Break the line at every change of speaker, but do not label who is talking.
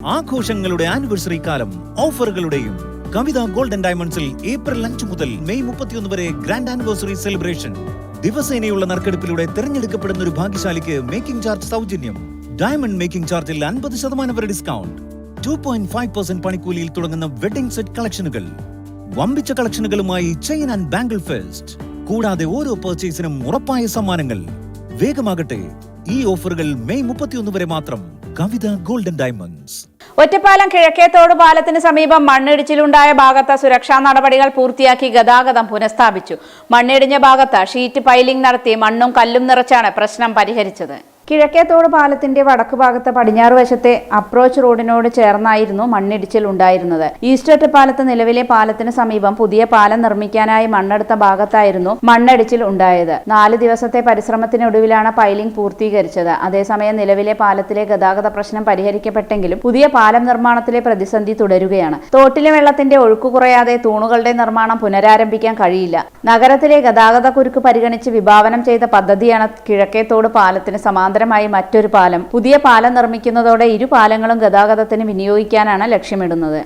ആഘോഷങ്ങളുടെ ആനിവേഴ്സറി കാലം ഓഫറുകളുടെയും കവിത ഗോൾഡൻ ഡയമണ്ട്സിൽ ഏപ്രിൽ 5 മുതൽ മെയ് 31 വരെ ഗ്രാൻഡ് ആനിവേഴ്സറി സെലിബ്രേഷൻ. ദിവസേനയുള്ള നറുക്കെടുപ്പിലൂടെ തിരഞ്ഞെടുക്കപ്പെടുന്ന ഒരു ഭാഗ്യശാലിക്ക് മേക്കിംഗ് ചാർജ് സൗജന്യം. ഡയമണ്ട് മേക്കിംഗ് ചാർജിൽ 50% വരെ ഡിസ്കൗണ്ട്. 2.5% പണിക്കൂലിയിൽ തുടങ്ങുന്ന വെഡിംഗ് സെറ്റ് കളക്ഷനുകൾ. വമ്പിച്ച കളക്ഷനുകളുമായി ചെയിൻ ആൻഡ് ബാംഗിൾ ഫെസ്റ്റ്. കൂടാതെ ഓരോ പർച്ചേസിനും ഉറപ്പായ സമ്മാനങ്ങൾ. വേഗമാകട്ടെ, ഈ ഓഫറുകൾ മെയ് 31 വരെ മാത്രം. കവിത ഗോൾഡൻ ഡയമണ്ട്സ്.
ഒറ്റപ്പാലം കിഴക്കേത്തോട് പാലത്തിന് സമീപം മണ്ണിടിച്ചിലുണ്ടായ ഭാഗത്ത് സുരക്ഷാ നടപടികൾ പൂർത്തിയാക്കി ഗതാഗതം പുനഃസ്ഥാപിച്ചു. മണ്ണിടിഞ്ഞ ഭാഗത്ത് ഷീറ്റ് പൈലിംഗ് നടത്തി മണ്ണും കല്ലും നിറച്ചാണ് പ്രശ്നം പരിഹരിച്ചത്. കിഴക്കേത്തോട് പാലത്തിന്റെ വടക്ക് ഭാഗത്ത് പടിഞ്ഞാറ് വശത്തെ അപ്രോച്ച് റോഡിനോട് ചേർന്നായിരുന്നു മണ്ണിടിച്ചിൽ ഉണ്ടായിരുന്നത്. ഈസ്റ്റ് ഒറ്റപ്പാലത്ത് നിലവിലെ പാലത്തിന് സമീപം പുതിയ പാലം നിർമ്മിക്കാനായി മണ്ണെടുത്ത ഭാഗത്തായിരുന്നു മണ്ണിടിച്ചിൽ ഉണ്ടായത്. 4 ദിവസത്തെ പരിശ്രമത്തിനൊടുവിലാണ് പൈലിംഗ് പൂർത്തീകരിച്ചത്. അതേസമയം നിലവിലെ പാലത്തിലെ ഗതാഗത പ്രശ്നം പരിഹരിക്കപ്പെട്ടെങ്കിലും പുതിയ പാലം നിർമ്മാണത്തിലെ പ്രതിസന്ധി തുടരുകയാണ്. തോട്ടിലെ വെള്ളത്തിന്റെ ഒഴുക്ക് കുറയാതെ തൂണുകളുടെ നിർമ്മാണം പുനരാരംഭിക്കാൻ കഴിയില്ല. നഗരത്തിലെ ഗതാഗത കുരുക്ക് പരിഗണിച്ച് വിഭാവനം ചെയ്ത പദ്ധതിയാണ് കിഴക്കേത്തോട് പാലത്തിന് സമാന്തരമായി മറ്റൊരു പാലം. പുതിയ പാലം നിർമ്മിക്കുന്നതോടെ ഇരു പാലങ്ങളും ഗതാഗതത്തിന് വിനിയോഗിക്കാനാണ് ലക്ഷ്യമിടുന്നത്.